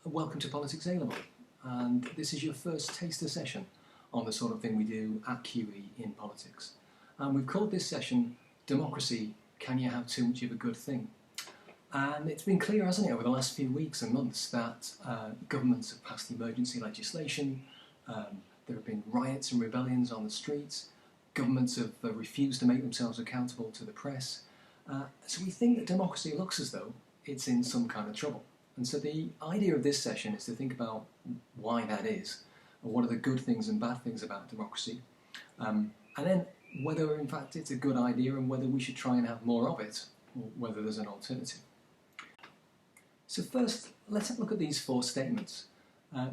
Welcome to Politics A-Level, and this is your first taster session on the sort of thing we do at QE in politics. And we've called this session Democracy, Can You Have Too Much of a Good Thing? And it's been clear, hasn't it, over the last few weeks and months that governments have passed emergency legislation, there have been riots and rebellions on the streets, governments have refused to make themselves accountable to the press. So we think that democracy looks as though it's in some kind of trouble. And so the idea of this session is to think about why that is, and what are the good things and bad things about democracy, and then whether in fact it's a good idea and whether we should try and have more of it, or whether there's an alternative. So first, let's have a look at these four statements.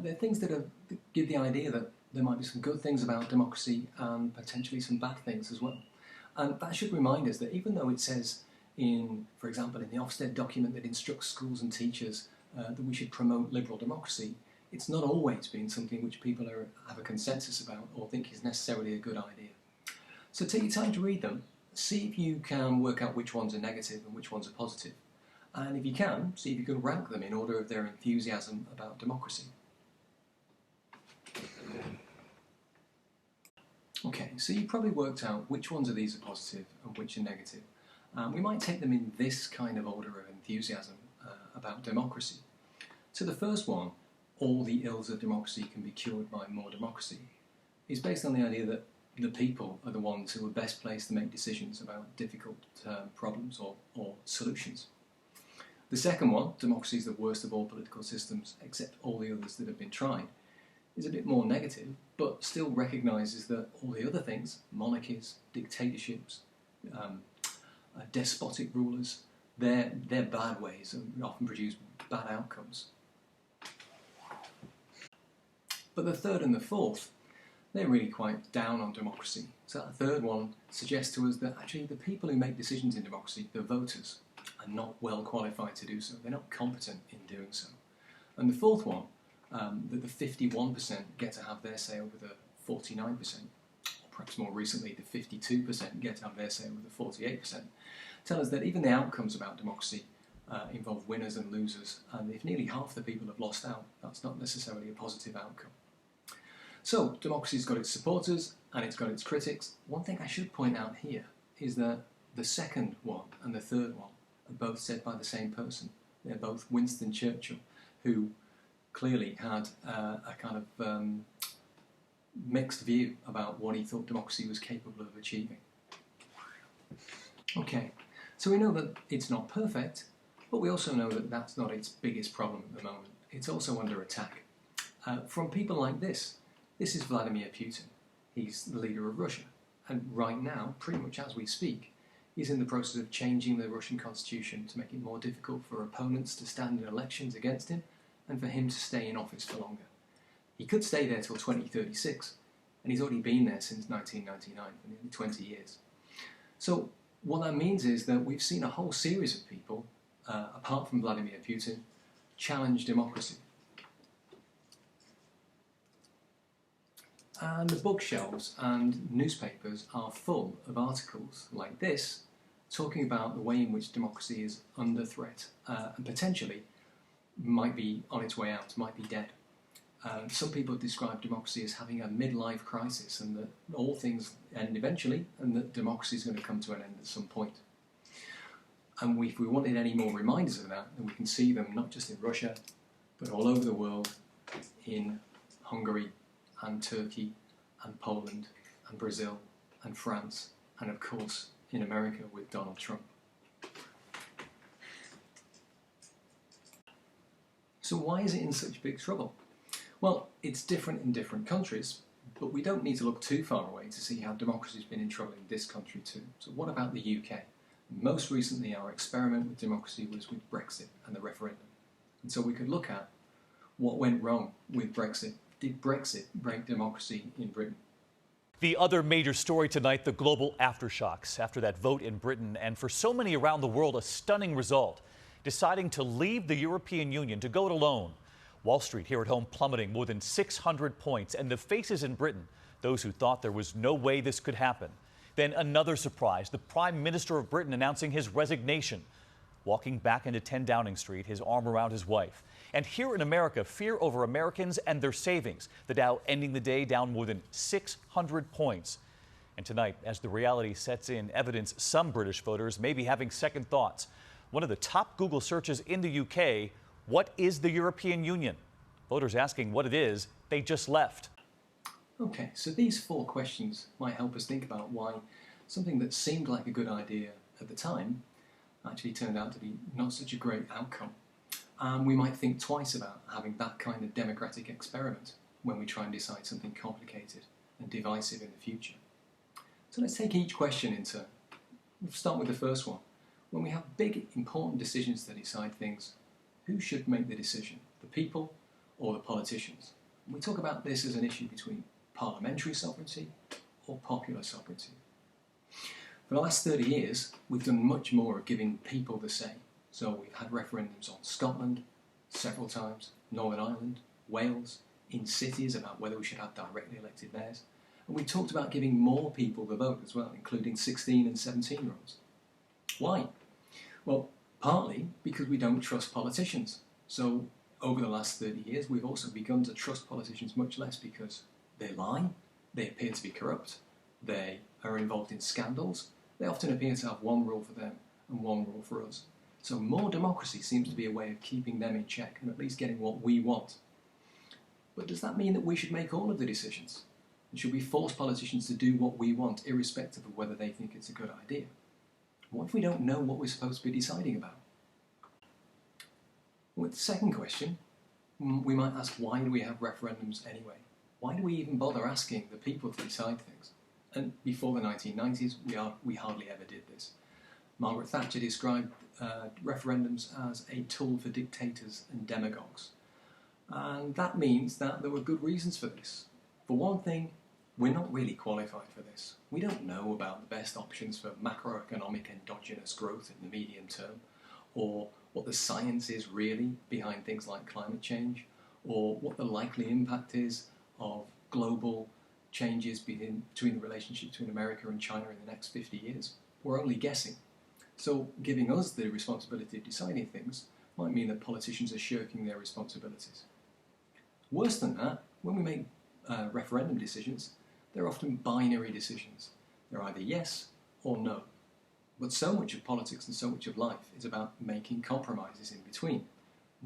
They're things that give the idea that there might be some good things about democracy and potentially some bad things as well. And that should remind us that even though it says for example, in the Ofsted document that instructs schools and teachers that we should promote liberal democracy, it's not always been something which people have a consensus about or think is necessarily a good idea. So take your time to read them, see if you can work out which ones are negative and which ones are positive. And if you can, see if you can rank them in order of their enthusiasm about democracy. Okay, so you probably worked out which ones of these are positive and which are negative. We might take them in this kind of order of enthusiasm about democracy. So the first one, all the ills of democracy can be cured by more democracy, is based on the idea that the people are the ones who are best placed to make decisions about difficult problems or solutions. The second one, democracy is the worst of all political systems except all the others that have been tried, is a bit more negative, but still recognises that all the other things, monarchies, dictatorships, despotic rulers, they're bad ways and often produce bad outcomes. But the third and the fourth, they're really quite down on democracy. So that third one suggests to us that actually the people who make decisions in democracy, the voters, are not well qualified to do so. They're not competent in doing so. And the fourth one, that the 51% get to have their say over the 49%, perhaps more recently the 52% get to have their say over the 48%, tell us that even the outcomes about democracy involve winners and losers, and if nearly half the people have lost out, that's not necessarily a positive outcome. So, democracy's got its supporters and it's got its critics. One thing I should point out here is that the second one and the third one are both said by the same person. They're both Winston Churchill, who clearly had a kind of mixed view about what he thought democracy was capable of achieving. Okay, so we know that it's not perfect, but we also know that that's not its biggest problem at the moment. It's also under attack from people like this. This is Vladimir Putin. He's the leader of Russia, and right now, pretty much as we speak, he's in the process of changing the Russian constitution to make it more difficult for opponents to stand in elections against him and for him to stay in office for longer. He could stay there till 2036, and he's already been there since 1999, for nearly 20 years. So what that means is that we've seen a whole series of people, apart from Vladimir Putin, challenge democracy. And the bookshelves and newspapers are full of articles like this, talking about the way in which democracy is under threat and potentially might be on its way out, might be dead. Some people describe democracy as having a midlife crisis and that all things end eventually and that democracy is going to come to an end at some point. And if we wanted any more reminders of that, then we can see them not just in Russia, but all over the world, in Hungary and Turkey and Poland and Brazil and France and of course in America with Donald Trump. So why is it in such big trouble? Well, it's different in different countries, but we don't need to look too far away to see how democracy's been in trouble in this country too. So what about the UK? Most recently our experiment with democracy was with Brexit and the referendum. And so we could look at what went wrong with Brexit. Did Brexit break democracy in Britain? The other major story tonight, the global aftershocks after that vote in Britain, and for so many around the world, a stunning result, deciding to leave the European Union, to go it alone. Wall Street here at home plummeting more than 600 points, and the faces in Britain, those who thought there was no way this could happen. Then another surprise, the Prime Minister of Britain announcing his resignation, walking back into 10 Downing Street, his arm around his wife. And here in America, fear over Americans and their savings. The Dow ending the day down more than 600 points. And tonight, as the reality sets in, evidence some British voters may be having second thoughts. One of the top Google searches in the UK, what is the European Union? Voters asking what it is they just left. Okay, so these 4 questions might help us think about why something that seemed like a good idea at the time actually turned out to be not such a great outcome. We might think twice about having that kind of democratic experiment when we try and decide something complicated and divisive in the future. So let's take each question in turn. We'll start with the first one. When we have big, important decisions to decide things, who should make the decision? The people or the politicians? And we talk about this as an issue between parliamentary sovereignty or popular sovereignty. For the last 30 years, we've done much more of giving people the say. So we've had referendums on Scotland several times, Northern Ireland, Wales, in cities about whether we should have directly elected mayors. And we talked about giving more people the vote as well, including 16 and 17-year-olds. Why? Well, partly because we don't trust politicians. So over the last 30 years, we've also begun to trust politicians much less because they lie, they appear to be corrupt, they are involved in scandals, they often appear to have one rule for them and one rule for us. So more democracy seems to be a way of keeping them in check and at least getting what we want. But does that mean that we should make all of the decisions? And should we force politicians to do what we want, irrespective of whether they think it's a good idea? What if we don't know what we're supposed to be deciding about? With the second question, we might ask, why do we have referendums anyway? Why do we even bother asking the people to decide things? And before the 1990s, we hardly ever did this. Margaret Thatcher described referendums as a tool for dictators and demagogues. And that means that there were good reasons for this. For one thing, we're not really qualified for this. We don't know about the best options for macroeconomic endogenous growth in the medium term, or what the science is really behind things like climate change, or what the likely impact is of global changes between the relationship between America and China in the next 50 years. We're only guessing. So giving us the responsibility of deciding things might mean that politicians are shirking their responsibilities. Worse than that, when we make referendum decisions, they're often binary decisions. They're either yes or no. But so much of politics and so much of life is about making compromises in between.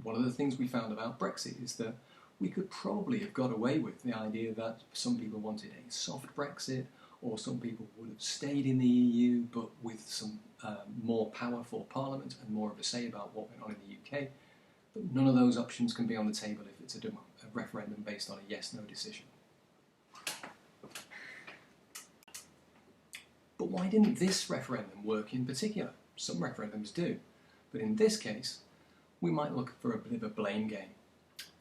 One of the things we found about Brexit is that we could probably have got away with the idea that some people wanted a soft Brexit, or some people would have stayed in the EU but with some more power for Parliament and more of a say about what went on in the UK. But none of those options can be on the table if it's a referendum based on a yes-no decision. But why didn't this referendum work in particular? Some referendums do. But in this case, we might look for a bit of a blame game.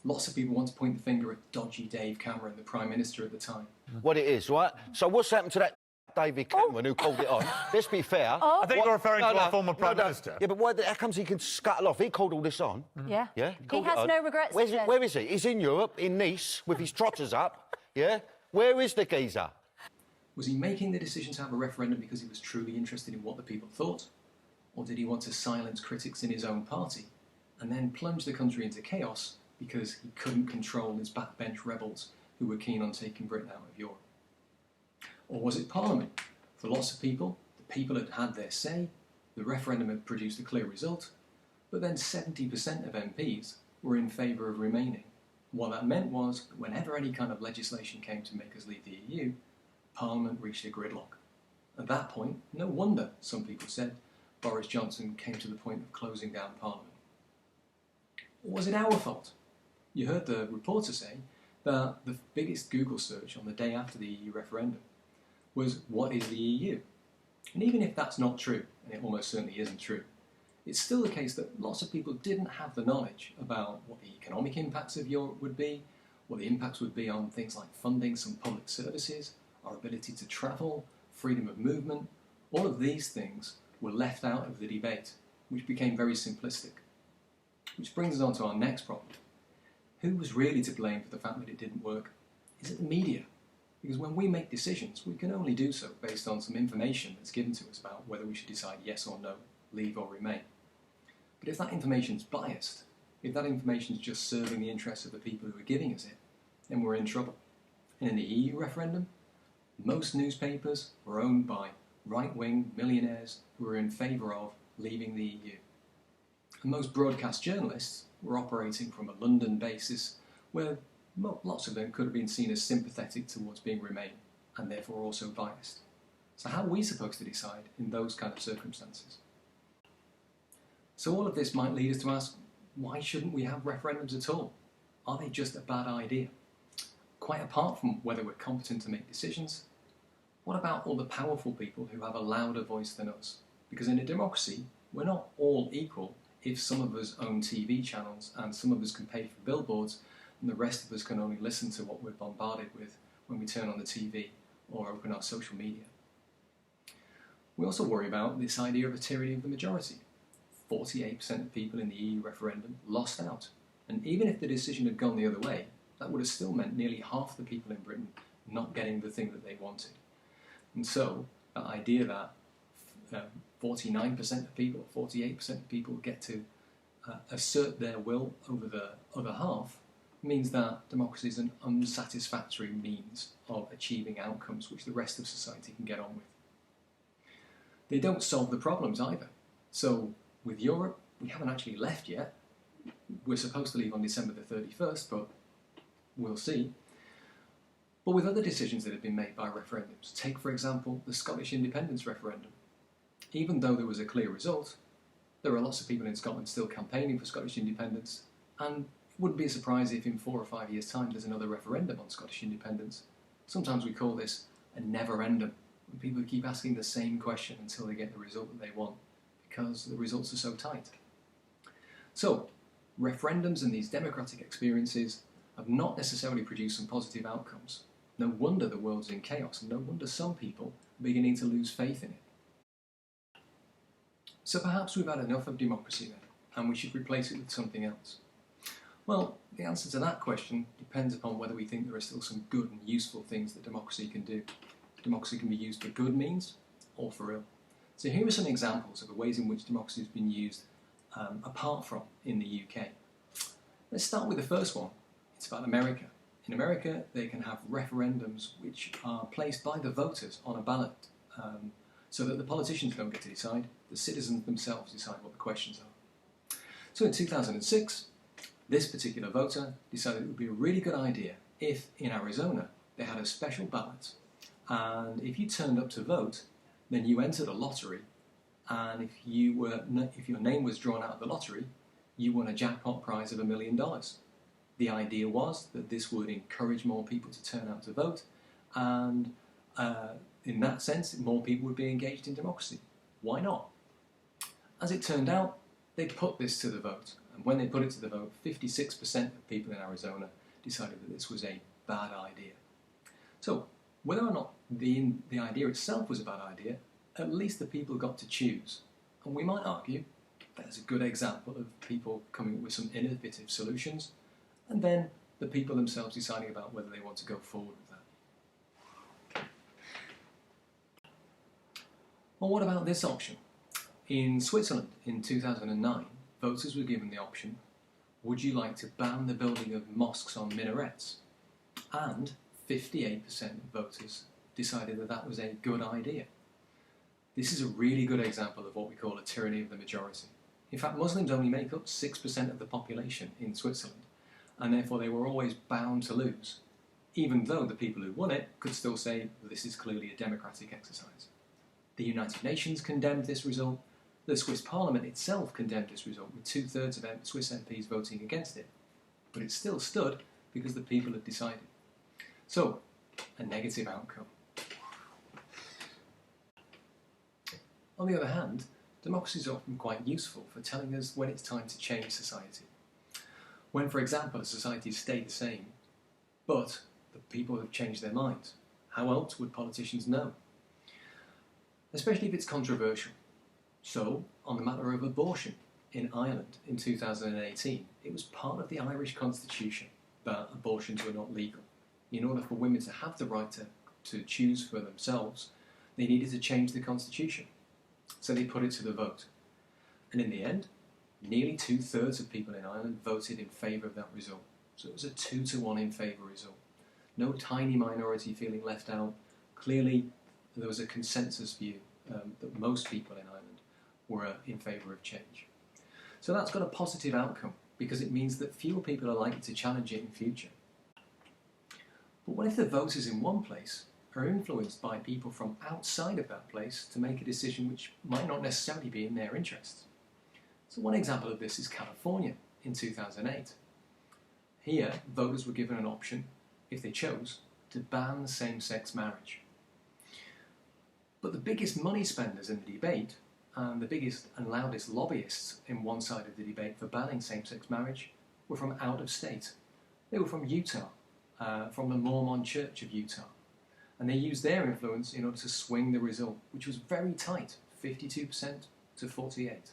Lots of people want to point the finger at dodgy Dave Cameron, the Prime Minister at the time. What it is, right? So what's happened to that David Cameron who called it on? Let's be fair. I think you're referring to our former Prime Minister. Yeah, but how comes he can scuttle off? He called all this on. Yeah. Yeah? He has no regrets. Where is he? He's in Europe, in Nice, with his trotters up. Yeah? Where is the geezer? Was he making the decision to have a referendum because he was truly interested in what the people thought? Or did he want to silence critics in his own party and then plunge the country into chaos because he couldn't control his backbench rebels who were keen on taking Britain out of Europe? Or was it Parliament? For lots of people, the people had had their say, the referendum had produced a clear result, but then 70% of MPs were in favour of remaining. What that meant was that whenever any kind of legislation came to make us leave the EU, Parliament reached a gridlock. At that point, no wonder, some people said, Boris Johnson came to the point of closing down Parliament. Or was it our fault? You heard the reporter say that the biggest Google search on the day after the EU referendum was, what is the EU? And even if that's not true, and it almost certainly isn't true, it's still the case that lots of people didn't have the knowledge about what the economic impacts of Europe would be, what the impacts would be on things like funding some public services, our ability to travel, freedom of movement. All of these things were left out of the debate, which became very simplistic. Which brings us on to our next problem. Who was really to blame for the fact that it didn't work? Is it the media? Because when we make decisions, we can only do so based on some information that's given to us about whether we should decide yes or no, leave or remain. But if that information is biased, if that information is just serving the interests of the people who are giving us it, then we're in trouble. And in the EU referendum, most newspapers were owned by right-wing millionaires who were in favour of leaving the EU. And most broadcast journalists were operating from a London basis where lots of them could have been seen as sympathetic towards being Remain and therefore also biased. So how are we supposed to decide in those kind of circumstances? So all of this might lead us to ask, why shouldn't we have referendums at all? Are they just a bad idea? Quite apart from whether we're competent to make decisions, what about all the powerful people who have a louder voice than us? Because in a democracy, we're not all equal if some of us own TV channels and some of us can pay for billboards and the rest of us can only listen to what we're bombarded with when we turn on the TV or open our social media. We also worry about this idea of a tyranny of the majority. 48% of people in the EU referendum lost out. And even if the decision had gone the other way, that would have still meant nearly half the people in Britain not getting the thing that they wanted. And so, that idea that 49% of people, 48% of people get to assert their will over the other half means that democracy is an unsatisfactory means of achieving outcomes which the rest of society can get on with. They don't solve the problems either. So, with Europe, we haven't actually left yet. We're supposed to leave on December the 31st, but we'll see. But with other decisions that have been made by referendums, take for example the Scottish independence referendum. Even though there was a clear result, there are lots of people in Scotland still campaigning for Scottish independence, and it wouldn't be a surprise if in 4 or 5 years' time there's another referendum on Scottish independence. Sometimes we call this a never-endum, when people keep asking the same question until they get the result that they want, because the results are so tight. So, referendums and these democratic experiences have not necessarily produced some positive outcomes. No wonder the world's in chaos, and no wonder some people are beginning to lose faith in it. So perhaps we've had enough of democracy then, and we should replace it with something else. Well, the answer to that question depends upon whether we think there are still some good and useful things that democracy can do. Democracy can be used for good means, or for ill. So here are some examples of the ways in which democracy has been used apart from in the UK. Let's start with the first one. It's about America. In America, they can have referendums which are placed by the voters on a ballot so that the politicians don't get to decide, the citizens themselves decide what the questions are. So in 2006, this particular voter decided it would be a really good idea if in Arizona they had a special ballot, and if you turned up to vote, then you entered a lottery, and if your name was drawn out of the lottery, you won a jackpot prize of $1 million. The idea was that this would encourage more people to turn out to vote, and in that sense, more people would be engaged in democracy. Why not? As it turned out, they put this to the vote, and when they put it to the vote, 56% of people in Arizona decided that this was a bad idea. So, whether or not the idea itself was a bad idea, at least the people got to choose. And we might argue that's a good example of people coming up with some innovative solutions, and then the people themselves deciding about whether they want to go forward with that. Well, what about this option? In Switzerland in 2009, voters were given the option, would you like to ban the building of mosques on minarets? And 58% of voters decided that that was a good idea. This is a really good example of what we call a tyranny of the majority. In fact, Muslims only make up 6% of the population in Switzerland, and therefore they were always bound to lose, even though the people who won it could still say this is clearly a democratic exercise. The United Nations condemned this result, the Swiss Parliament itself condemned this result with 2/3 of Swiss MPs voting against it, but it still stood because the people had decided. So, a negative outcome. On the other hand, democracy is often quite useful for telling us when it's time to change society. When, for example, a society stayed the same, but the people have changed their minds, how else would politicians know? Especially if it's controversial. So, on the matter of abortion in Ireland in 2018, it was part of the Irish constitution that abortions were not legal. In order for women to have the right to choose for themselves, they needed to change the constitution. So they put it to the vote. And in the end, nearly 2/3 of people in Ireland voted in favour of that result. So it was a 2-to-1 in favour result. No tiny minority feeling left out. Clearly, there was a consensus view that most people in Ireland were in favour of change. So that's got a positive outcome because it means that fewer people are likely to challenge it in future. But what if the voters in one place are influenced by people from outside of that place to make a decision which might not necessarily be in their interests? So one example of this is California in 2008. Here, voters were given an option, if they chose, to ban same-sex marriage. But the biggest money spenders in the debate and the biggest and loudest lobbyists in one side of the debate for banning same-sex marriage were from out of state. They were from Utah, from the Mormon Church of Utah. And they used their influence in order to swing the result, which was very tight, 52% to 48%.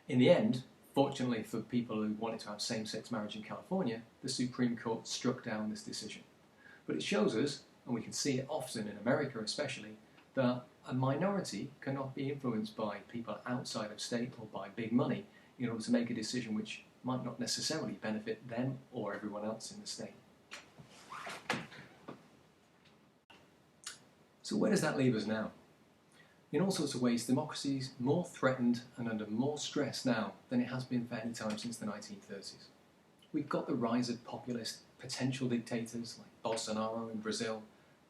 In the end, fortunately for people who wanted to have same-sex marriage in California, the Supreme Court struck down this decision. But it shows us, and we can see it often in America especially, that a minority cannot be influenced by people outside of state or by big money in order to make a decision which might not necessarily benefit them or everyone else in the state. So where does that leave us now? In all sorts of ways, democracy is more threatened and under more stress now than it has been for any time since the 1930s. We've got the rise of populist potential dictators like Bolsonaro in Brazil,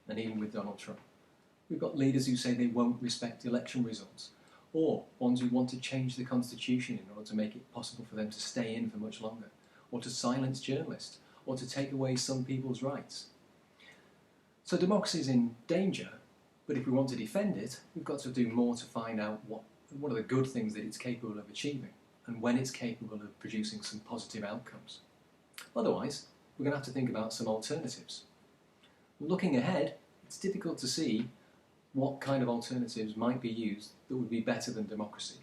and even with Donald Trump. We've got leaders who say they won't respect election results, or ones who want to change the constitution in order to make it possible for them to stay in for much longer, or to silence journalists, or to take away some people's rights. So democracy is in danger, but if we want to defend it, we've got to do more to find out what are the good things that it's capable of achieving, and when it's capable of producing some positive outcomes. Otherwise, we're going to have to think about some alternatives. Looking ahead, it's difficult to see what kind of alternatives might be used that would be better than democracy.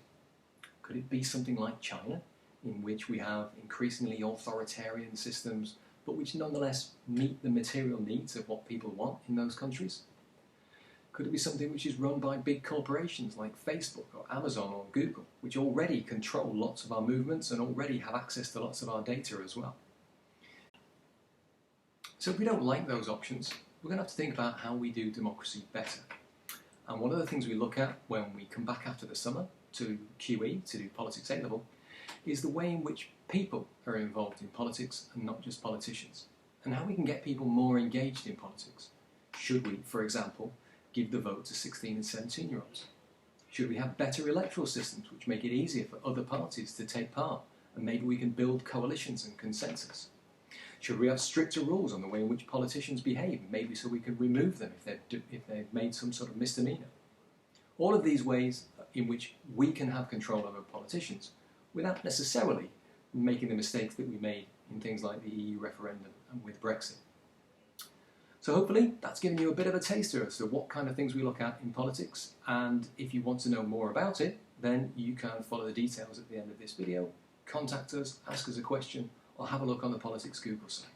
Could it be something like China, in which we have increasingly authoritarian systems, but which nonetheless meet the material needs of what people want in those countries? Could it be something which is run by big corporations like Facebook or Amazon or Google, which already control lots of our movements and already have access to lots of our data as well? So if we don't like those options, we're going to have to think about how we do democracy better. And one of the things we look at when we come back after the summer to QE, to do Politics A-Level, is the way in which people are involved in politics and not just politicians, and how we can get people more engaged in politics. Should we, for example, give the vote to 16 and 17-year-olds? Should we have better electoral systems which make it easier for other parties to take part, and maybe we can build coalitions and consensus? Should we have stricter rules on the way in which politicians behave, maybe so we can remove them if they've made some sort of misdemeanor? All of these ways in which we can have control over politicians without necessarily making the mistakes that we made in things like the EU referendum and with Brexit. So hopefully that's given you a bit of a taster as to what kind of things we look at in politics, and if you want to know more about it, then you can follow the details at the end of this video, contact us, ask us a question, or have a look on the Politics Google site.